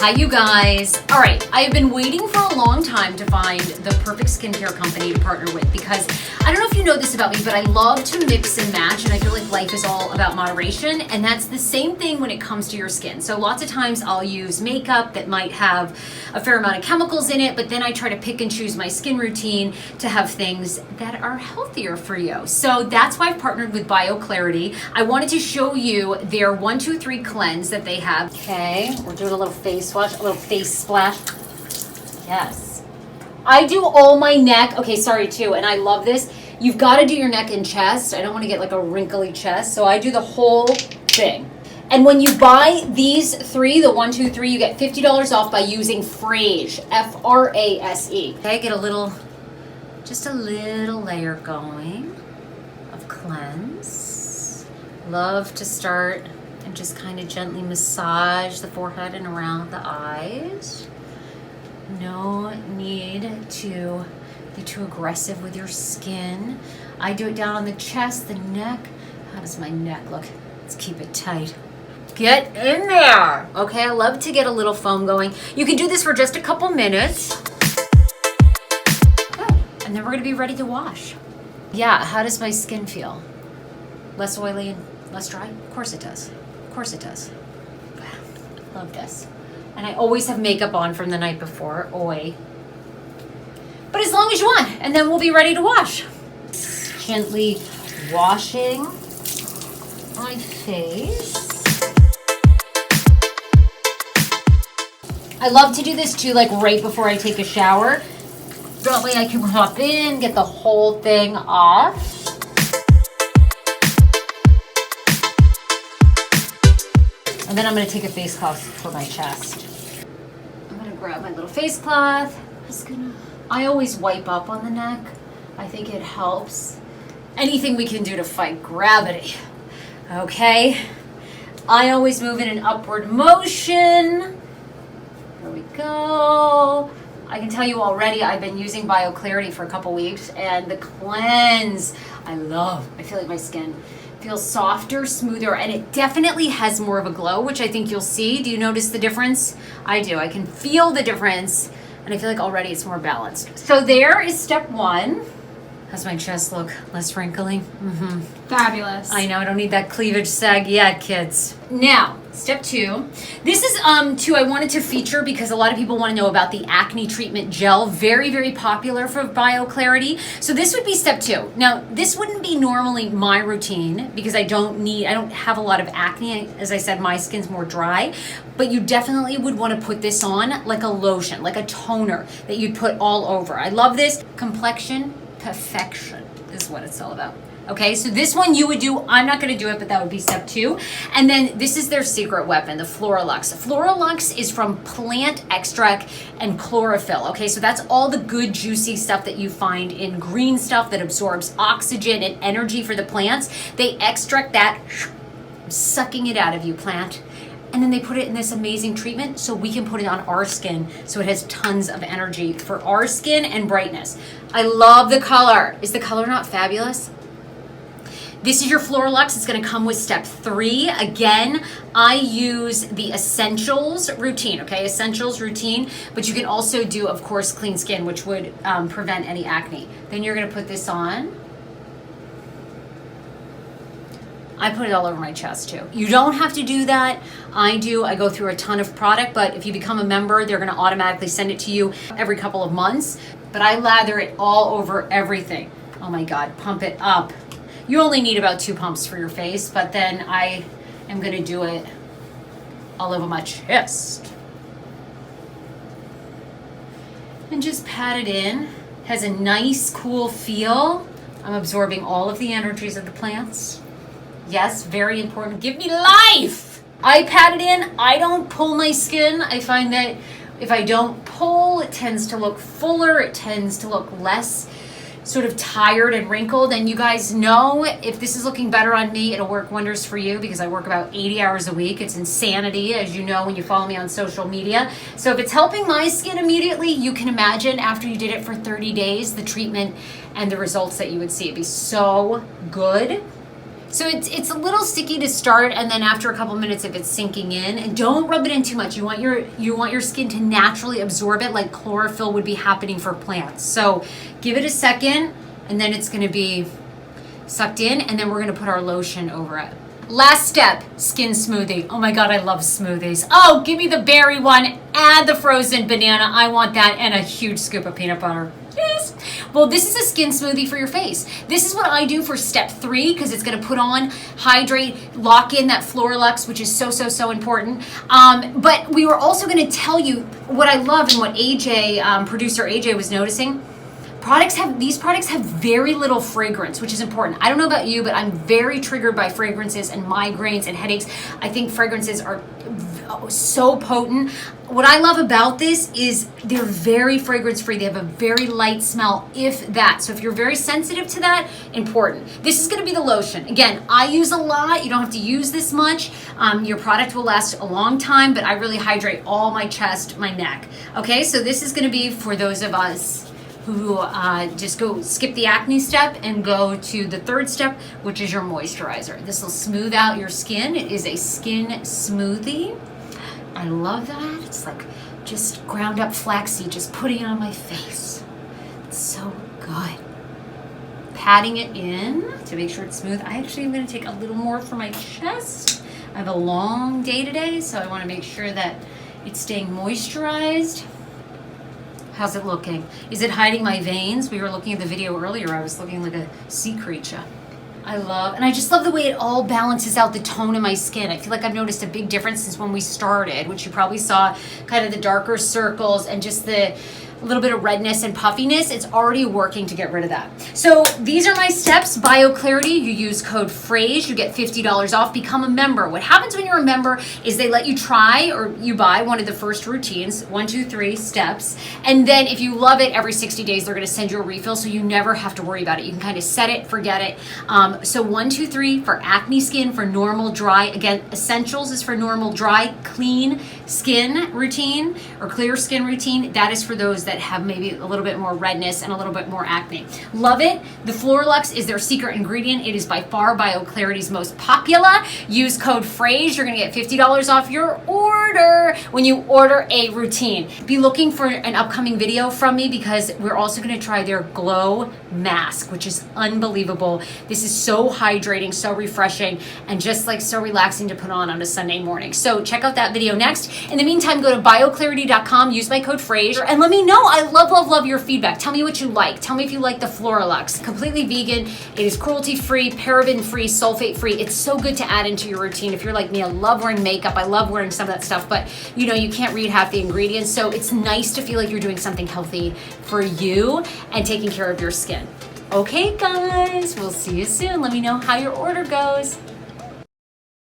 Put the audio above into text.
Hi, you guys. All right, I've been waiting for a long time to find the perfect skincare company to partner with because I don't know if you know this about me, but I love to mix and match, and I feel like life is all about moderation, and that's the same thing when it comes to your skin. So lots of times I'll use makeup that might have a fair amount of chemicals in it, but then I try to pick and choose my skin routine to have things that are healthier for you. So that's why I've partnered with BioClarity. I wanted to show you their 1, 2, 3 cleanse that they have. Okay, we're doing a little face wash, a little face splash. Yes. I do all my neck. Okay, sorry too, and I love this. You've got to do your neck and chest. I don't want to get like a wrinkly chest, so I do the whole thing. And when you buy these 3, the 1, 2, 3, you get $50 off by using Fraser, F-R-A-S-E. Okay, get just a little layer going of cleanse. Love to start and just kind of gently massage the forehead and around the eyes. No need to be too aggressive with your skin. I do it down on the chest, the neck. How does my neck look? Let's keep it tight. Get in there. Okay, I love to get a little foam going. You can do this for just a couple minutes. Okay, and then we're gonna be ready to wash. Yeah, how does my skin feel? Less oily and less dry? Of course it does. Of course it does. Love this. And I always have makeup on from the night before, but as long as you want, and then we'll be ready to wash. Gently washing my face. I love to do this too, like right before I take a shower. That way I can hop in, get the whole thing off. And then I'm gonna take a face cloth for my chest. I'm gonna grab my little face cloth. I always wipe up on the neck. I think it helps. Anything we can do to fight gravity. Okay? I always move in an upward motion. Here we go. I can tell you already, I've been using BioClarity for a couple weeks, and the cleanse, I love. I feel like my skin feels softer, smoother, and it definitely has more of a glow, which I think you'll see. Do you notice the difference? I do. I can feel the difference, and I feel like already it's more balanced. So there is step 1. How's my chest look? Less wrinkly? Mm-hmm. Fabulous. I know, I don't need that cleavage sag yet, kids. Now, step 2. This is 2 I wanted to feature because a lot of people want to know about the Acne Treatment Gel. Very, very popular for BioClarity. So this would be step 2. Now, this wouldn't be normally my routine because I don't have a lot of acne. As I said, my skin's more dry. But you definitely would want to put this on like a lotion, like a toner that you'd put all over. I love this. Complexion perfection is what it's all about. Okay, so this one you would do, I'm not gonna do it, but that would be step 2. And then this is their secret weapon, the Flora Lux. Flora Lux is from plant extract and chlorophyll. Okay, so that's all the good juicy stuff that you find in green stuff that absorbs oxygen and energy for the plants. They extract that, sucking it out of you, plant. And then they put it in this amazing treatment so we can put it on our skin so it has tons of energy for our skin and brightness. I love the color. Is the color not fabulous? This is your Flora Lux. It's gonna come with step 3. Again, I use the Essentials routine, okay? Essentials routine, but you can also do, of course, clean skin, which would prevent any acne. Then you're gonna put this on. I put it all over my chest too. You don't have to do that. I do. I go through a ton of product, but if you become a member, they're gonna automatically send it to you every couple of months. But I lather it all over everything. Oh my God, pump it up. You only need about 2 pumps for your face, but then I am gonna do it all over my chest. And just pat it in. Has a nice, cool feel. I'm absorbing all of the energies of the plants. Yes, very important. Give me life. I pat it in. I don't pull my skin. I find that if I don't pull, it tends to look fuller. It tends to look less sort of tired and wrinkled. And you guys know, if this is looking better on me, it'll work wonders for you because I work about 80 hours a week. It's insanity, as you know when you follow me on social media. So if it's helping my skin immediately, you can imagine after you did it for 30 days, the treatment and the results that you would see. It'd be so good. So it's a little sticky to start, and then after a couple minutes if it's sinking in, and don't rub it in too much. You want your skin to naturally absorb it like chlorophyll would be happening for plants. So give it a second, and then it's gonna be sucked in, and then we're gonna put our lotion over it. Last step, skin smoothie. Oh my God, I love smoothies. Oh, give me the berry one, add the frozen banana. I want that, and a huge scoop of peanut butter. Yes. Well, this is a skin smoothie for your face. This is what I do for step 3 because it's going to put on, hydrate, lock in that Flora Lux, which is so important. But we were also going to tell you what I love and what AJ, producer AJ was noticing. These products have very little fragrance, which is important. I don't know about you, but I'm very triggered by fragrances and migraines and headaches. I think fragrances are so potent. What I love about this is they're very fragrance free. They have a very light smell, if that. So if you're very sensitive to that, important. This is gonna be the lotion. Again, I use a lot. You don't have to use this much. Your product will last a long time, but I really hydrate all my chest, my neck. Okay, so this is gonna be for those of us who just skip the acne step and go to the 3rd step, which is your moisturizer. This will smooth out your skin. It is a skin smoothie. I love that. It's like just ground up flaxseed, just putting it on my face. It's so good. Patting it in to make sure it's smooth. I actually am gonna take a little more for my chest. I have a long day today, so I wanna make sure that it's staying moisturized. How's it looking? Is it hiding my veins? We were looking at the video earlier. I was looking like a sea creature. I just love the way it all balances out the tone of my skin. I feel like I've noticed a big difference since when we started, which you probably saw kind of the darker circles and just the little bit of redness and puffiness. It's already working to get rid of that. So these are my steps. BioClarity, you use code Fraser, you get $50 off. Become a member. What happens when you're a member is they let you try or you buy one of the first routines, 1, 2, 3 steps. And then if you love it, every 60 days, they're gonna send you a refill so you never have to worry about it. You can kind of set it, forget it. So 1, 2, 3 for acne skin, for normal, dry. Again, essentials is for normal, dry, clean skin routine or clear skin routine. That is for those that have maybe a little bit more redness and a little bit more acne. Love it. The Flora Lux is their secret ingredient. It is by far BioClarity's most popular. Use code Fraser. You're going to get $50 off your order when you order a routine. Be looking for an upcoming video from me because we're also going to try their Glow Mask, which is unbelievable. This is so hydrating, so refreshing, and just like so relaxing to put on a Sunday morning. So check out that video next. In the meantime, go to bioclarity.com, use my code Fraser, and let me know. I love your feedback. Tell me what you like. Tell me if you like the Flora Lux. Completely vegan. It is cruelty-free, paraben-free, sulfate-free. It's so good to add into your routine. If you're like me, I love wearing makeup. I love wearing some of that stuff, but you know, you can't read half the ingredients. So it's nice to feel like you're doing something healthy for you and taking care of your skin. Okay, guys, we'll see you soon. Let me know how your order goes.